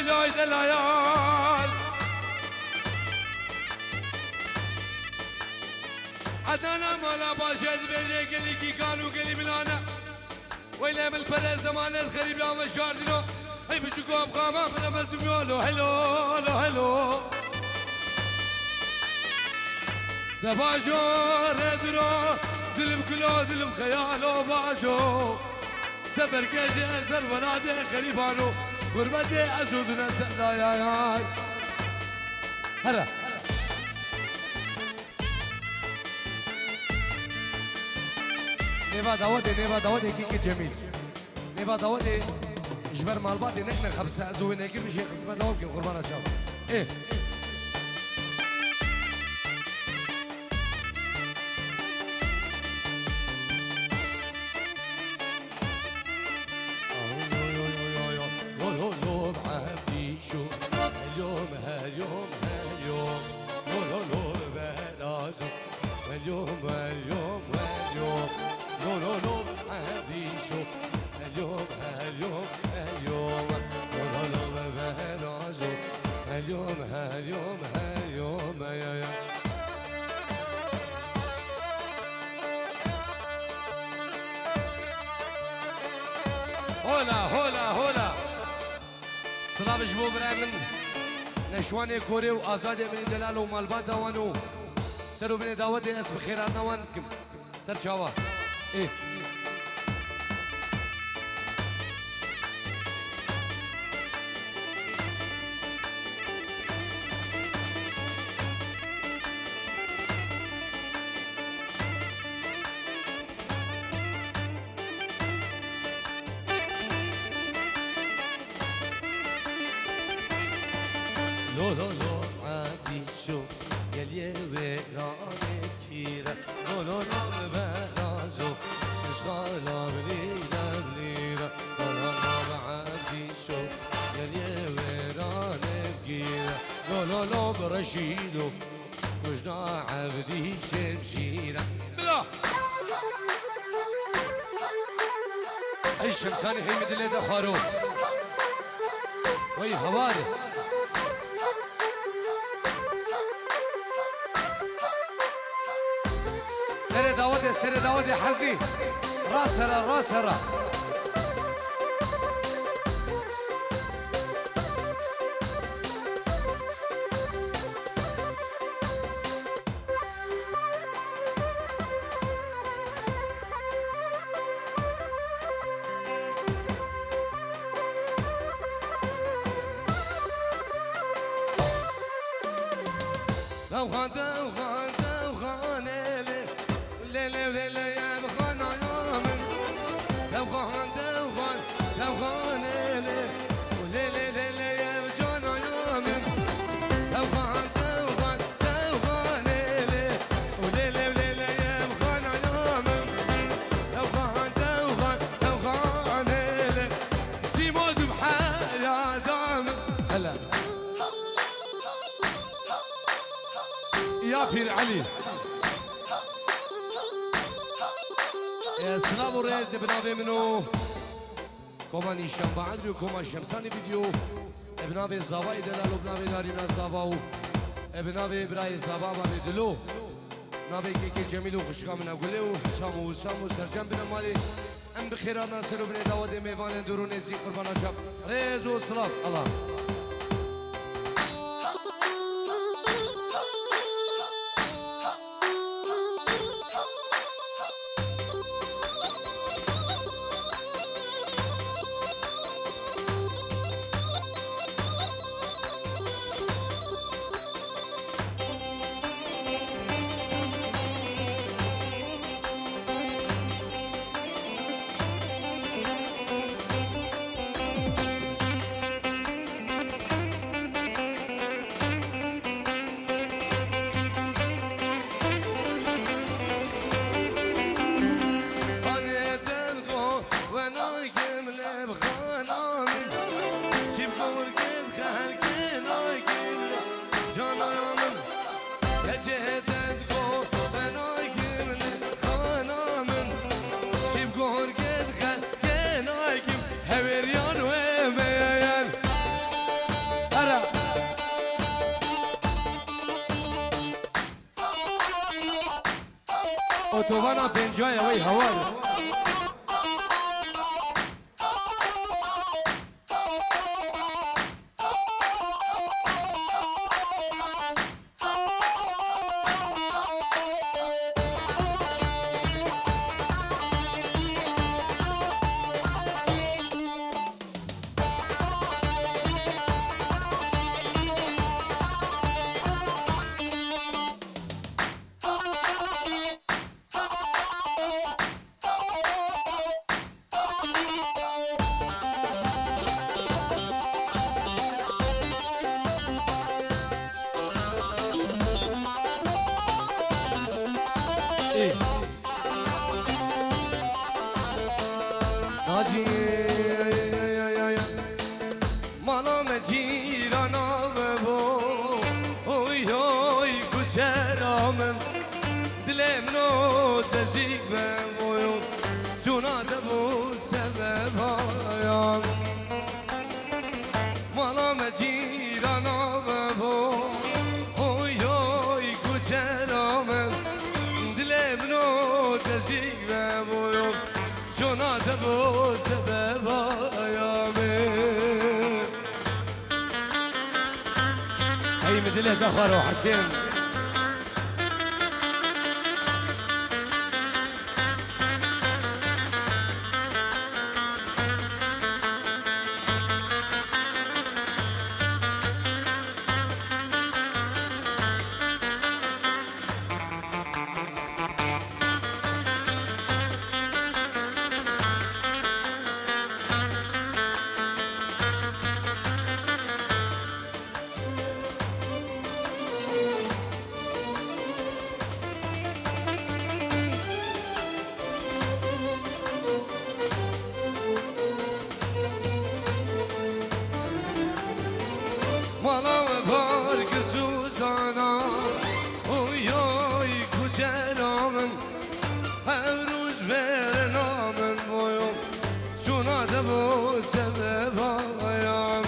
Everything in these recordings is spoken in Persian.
لاي لاي دلعيال عدنا مالا باشد بيجي قلي كي كانوا قلي ملانا ويلا من البرا زمان الخريب يا مشاردينو هي بشكو بقامة بلا مسميولو هلو هلو دباجو ردرو دلم كلو دلم خيالو باجو سفر كجي سر ونادي خريبانو غربتي اسودنا سلا يا يار هلا نيفا داودي كيكي جميل نيفا داودي جبر مال بعض نكنا خمسة زوين هيك بشي قسمة داود كم قربانة شاف ايه هاليوم يا هولا سلام جبو برامن نشواني كوري وآزادي من دلال ومالبات دوانو سرو بني داودي اسم خيرات نوانكم سر شاوا ايه لو عادي شو يلي ويراني كيرا لو برازو ششغالا بليرا لو عادي شو يلي ويراني كيرا لو برشيدو وجنا عبدي شمشيرا بلا اي شمساني هي مدلة دخارو وي هواري سر داودي حزني راس هرا يا بير علي سلام وريز بنابي منو كوماني شام بعدري وكومان شمساني فيديو بنابي زاواي دلال وبنابي دارينا زاواو بنابي براي زاوا بنابي دلو بنابي كيكي جميل وخشقا من أقوله وحسام وسام وسرجان بن مالي ام بخيرات ناصر وبن داود ميفان دروني زي قربان شاب ريز وسلام الله اتوبانا پنجای وی هوار مالا مجیرانا ببو اوی اوی کچرامم دلم نو دزیگ بمویون جونا دبو سببایم مالا مجیرانا ببو اوی اوی کچرامم دلم نو دزیگ بمویون جونا دبو سببایم هي مدلة دخر وحسين مالا و بارگ سوزانا اوی اوی کچرامن هر روز برنامن بویم چونا دبو سببایم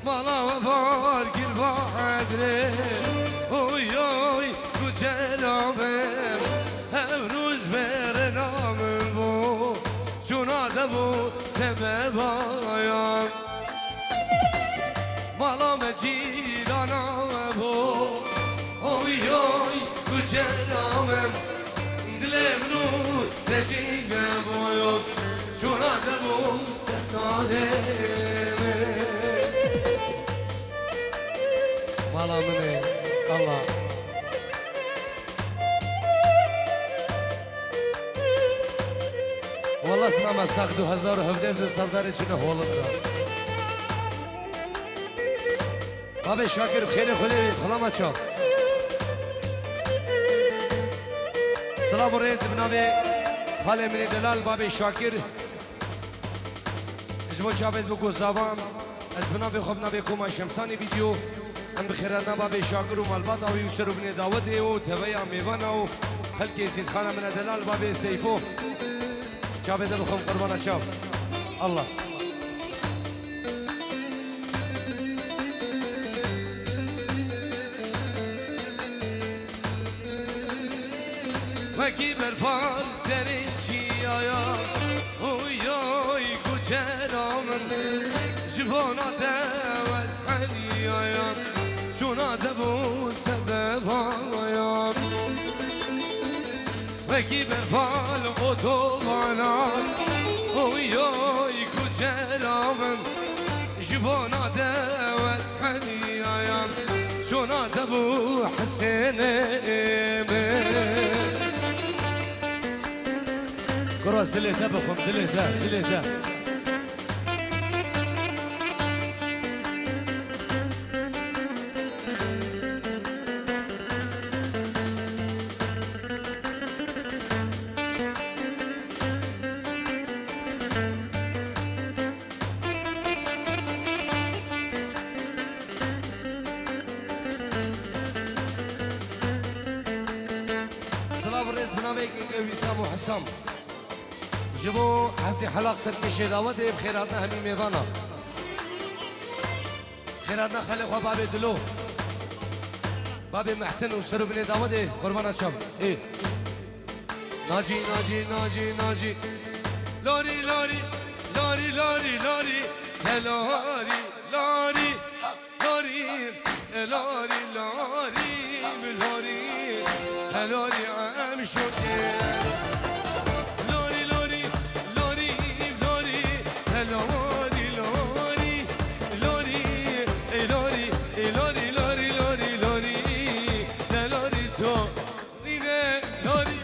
مالا و بارگ بادره اوی اوی کچرامن هر روز برنامن بو چونا دبو سببایم مالا مجیرانا بو اوی اوی کچرامم دلم نو دجیگ بویم چونا دبو سداده مالا منه الله والله اسمع ما ساق 2017 سردار چنه هولد دار بابا شاکر خیلی خوده خلا مچا سلام و ریز بنابه خاله من دلال بابا شاکر اجمو جاوید بگو زوان از بنابه خوب نبه کوما شمسانی ویدیو ام بخیرنا بابا شاکر و مالبات او یوسر بن داوت او تبیا میوان او هلکی زید خانه من دلال بابا سیفو جاوید بخوم قربان چاو الله وکی برفان سری چی آیا اوی اوی کچرامن جبانا دوز حلی آیا چونا دبو سبب آیا وکی برفان اتوبانان اوی اوی کچرامن جبانا دوز حلی آیا چونا دبو حسین كراس دليتا بخم دليتا سلام الرئيس بنامك وسام وحسام جبو حسي حلاق سركشي داوته بخيراتنا همي ميوانا خيراتنا خلي خو بابي دلو باب محسن و سر بن داود قربان چم ای ناجی ناجی ناجی ناجی لاری لاری لاری لاری لاری لاری لاری لاری لاری لاری لاری لاری عم شوکه لاری لاری لاری لاری لاری لاری لاری لاری لاری لاری لاری لاری لاری تو اینه لاری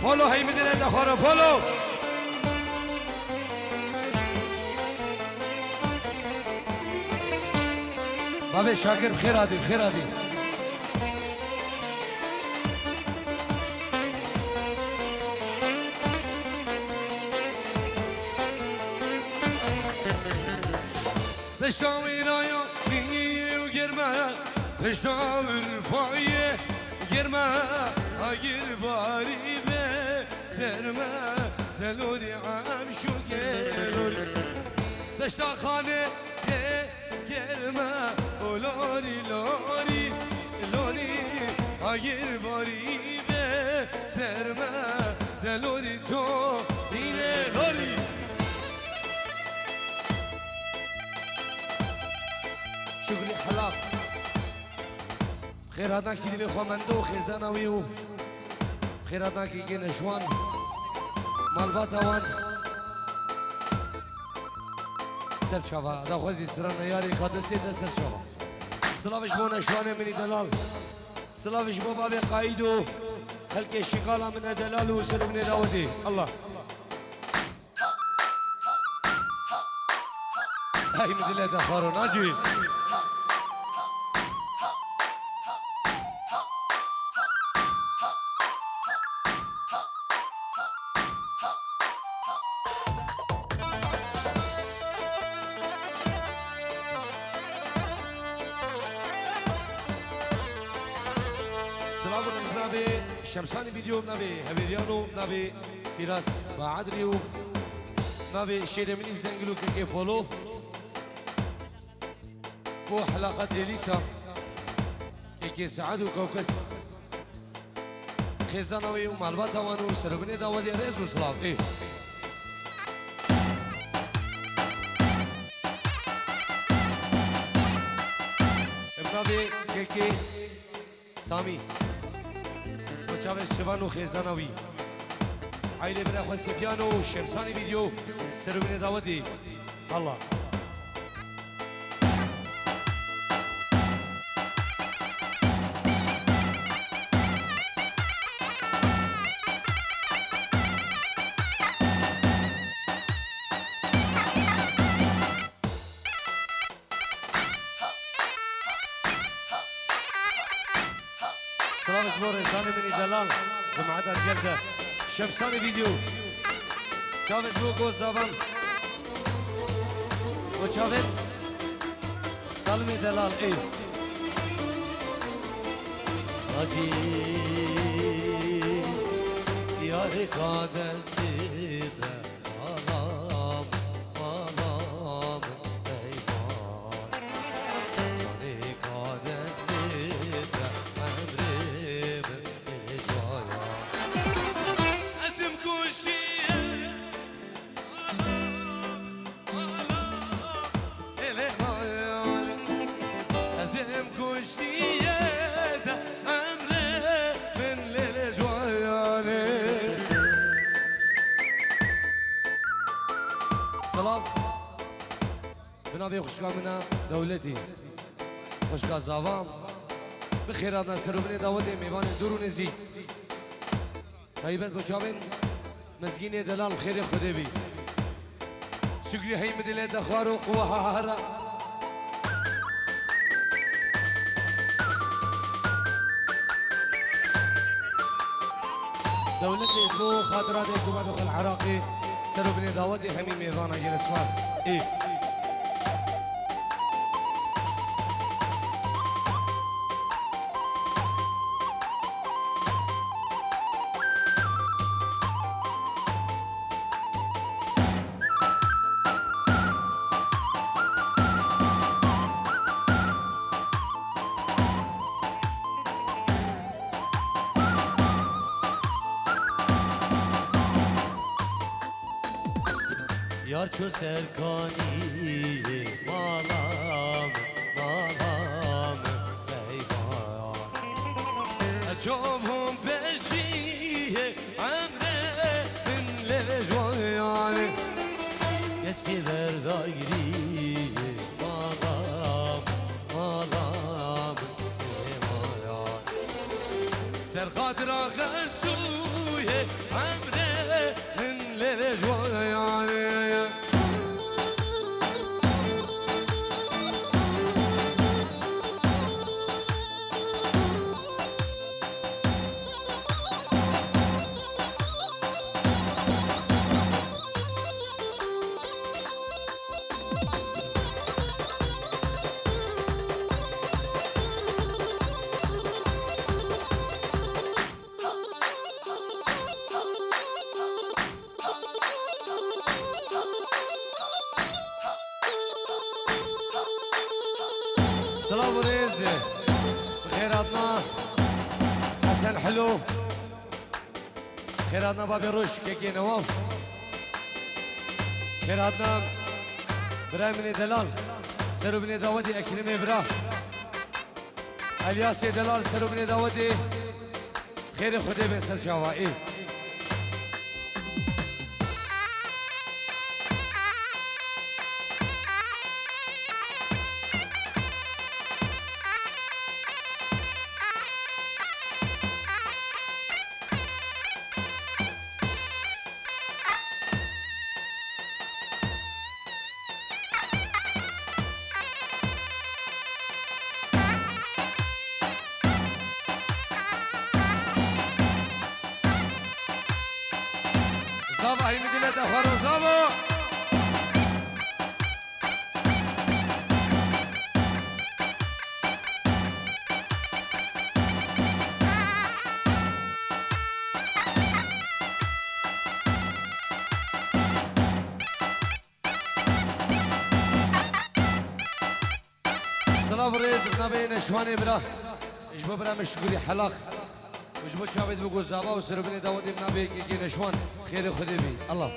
فولو هی میدونه دخوره فولو بابا شاکر بخیر آدی بخیر آدی تشتاوی رایا نیو گرمه تشتاوی رفایه گرمه اگر باری به سرمه دلوری عم شو گلوری تشتا خانه گرمه لاری لاری لاری اگر باری به سرمه دلوری تو اینه لاری شغلی حلاق خیر هاتنا کی دیوی خوامندو خیزانوی و خیر هاتنا کی که نشوان مالبات آوان سرچاوا دا خوزی سران یاری قادسی دا سرچاوا سلافش بو نشوان منی دلال سلافش بو باب قاید و خلق شقالا من دلال و سر من داودی الله هاي مدلة دخارو ناجي سلام نبي شمساني فيديو نبي هبيريانو نبي فراس بعدريو نبي شير مني زنقلو كي فولو و حلقة إليسا كي سعد وكوكس خزانوي ومالبات وانو سربني داودي رئيس وسلام إيه ابنابي كي سامي وچاوش شوانو خزانوي عائلة بنا خواه سفيانو شمساني فيديو سربني داودي الله سلام اسمه رزاني مني دلال جماعة الجلدة شمساني فيديو شافت بوكو زابان وشافت سالمي دلال ايه راجي يا ركاد الزيدة مالام مالام ايمان ركاد الزيدة سلام بنابي خوشگاه منا دولتي خوشگاه زاوام بخيراتنا سربني داودي ميوان دورونزي هيبت بچاوين مسكين دلال خير خدي بي شكري هي مدلة دخارو وهارا دولت اسبوع خاطرات حكومة بخل العراقي سرو بن داودي همي ميضانا جلسواس ايه یار چو سرکانی مالام مالام بیمان اشوفهم بشی عمره من لجوانی يسكي دردايري مالام مالام بیمان سر خاطر خسوی عمره من لجوانی سلام وريزي خيراتنا حسن حلو خيراتنا بابي روش كيكي نواف خيراتنا براي من دلال سرو بن داودي اكرمي برا الياسي دلال سرو بن داودي خير خدي بن سر شوائي زابا هي مدينة أخوارو زابا سلام الرئيس بنابي نشواني برا اجبو برا مشغولي حلاق وجبو شاهد بقول زابا وسرو بني داودي بنابي كيكي نشوان خير خدي بي الله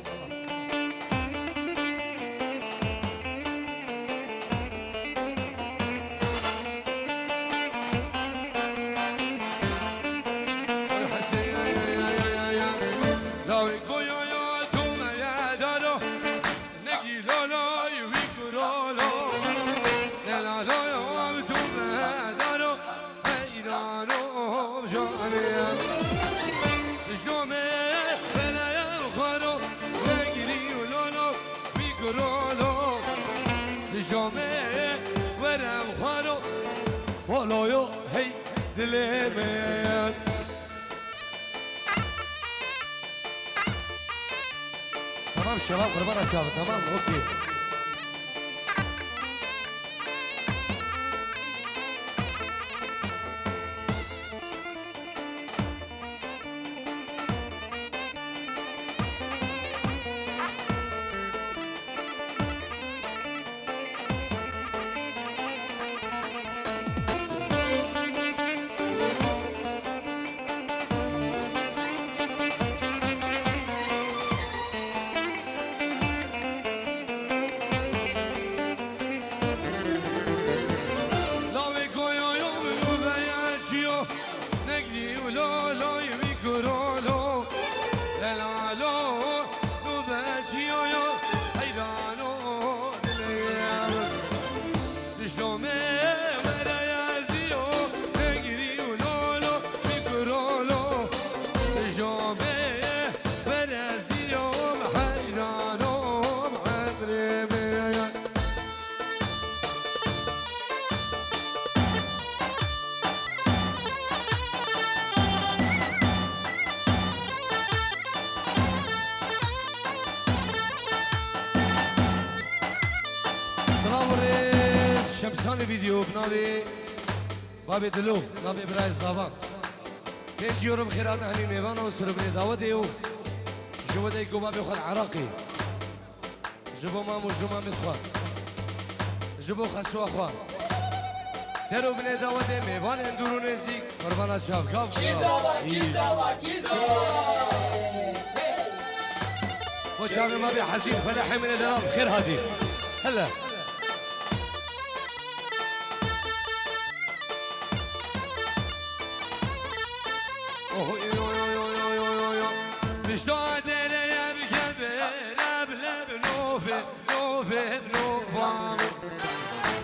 جامعه ورم خانو فالایو هی دل من تمام شباب قربان شباب تمام اوكي شمسان فيديو بنابي بابي دلو نابي براي صافا 5 يورو بخيرات همي ميوانا وسرب لي دعوتي و جوا ديكو بابي خد عراقي جبو مامو جمع مدخوان جبو خسوا اخوان سرو بني دعوتي ميوان اندورو نزيك قربانا شاف كاف وشامي ما بي حزين فلاحي من الدراب خير هادي هلا مشتاق يا بكبر ابلب نوفي نوفي بنوفام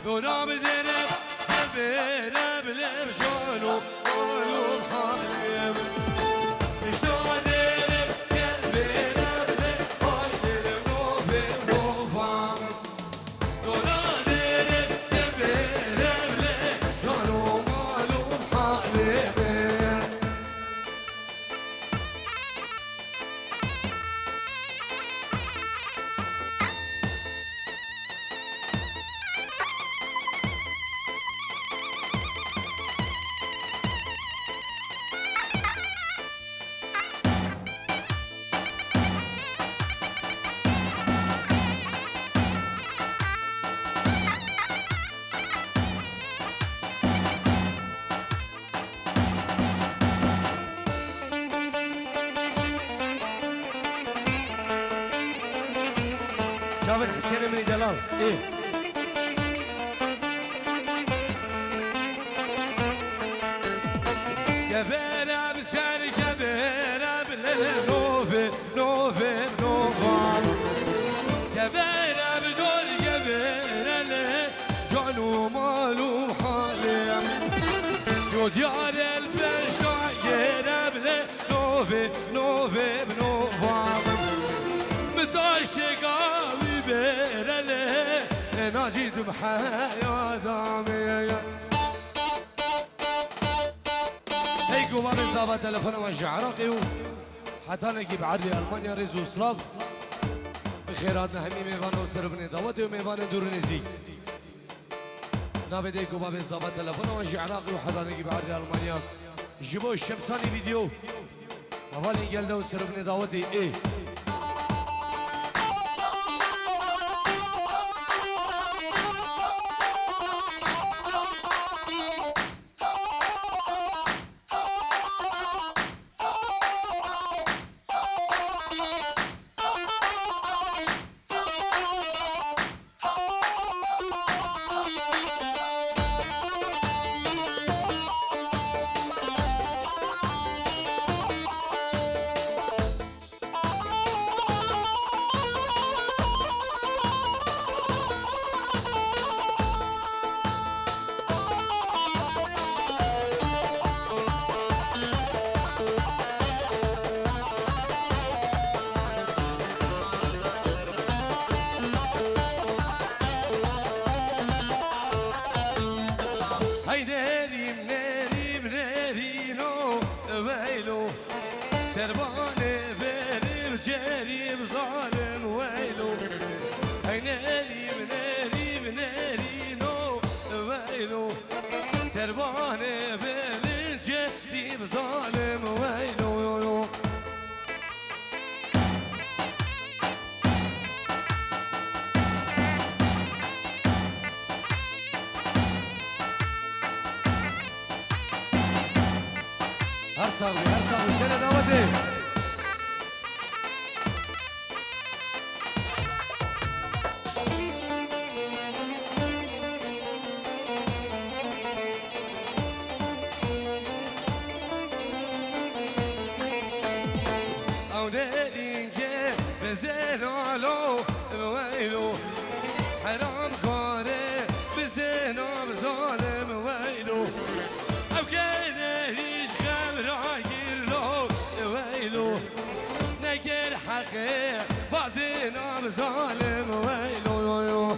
ونام ذنب كبر ابلب شونو قولو بحاليم مشتاق كبر ابلب قايدر نوفي بنوفام ونام ذنب كبر ابلب شونو قولو بحاليم شاف الحسين من دلال ايه كبيرة بسعر كبيرة بالنوفي نوفي بنوفان كبيرة بدول كبيرة ليه جعلوا مالو حاليا جو ديار البشنا غير بلي نوفي نوفي بنوفان بتعشق بيرلي ناجد بحياة دامي هيكو بابي صابا تلفونه ماشي عراقي حتى نجيب عرضي المانيا ريزو سلاف بخيراتنا همي ميفان وسربني دعوتي وميفان دورنيزي نابي ديكو بابي صابا تلفونه ماشي عراقي وحتى نجيب عرضي المانيا جيبوا الشمساني فيديو هفالي قلده وسربني دعوتي ايه سرباني بريم جريم ظالم ويلو هاي ناري مناري مناري نو ويلو سرباني بريم جريم ظالم ويلو هرساوي سنة دعوتي أولادي بزينالو ويلو حرام كاري بزينو بظالم ويلو نقر حقي بعزينا بظالم ويلو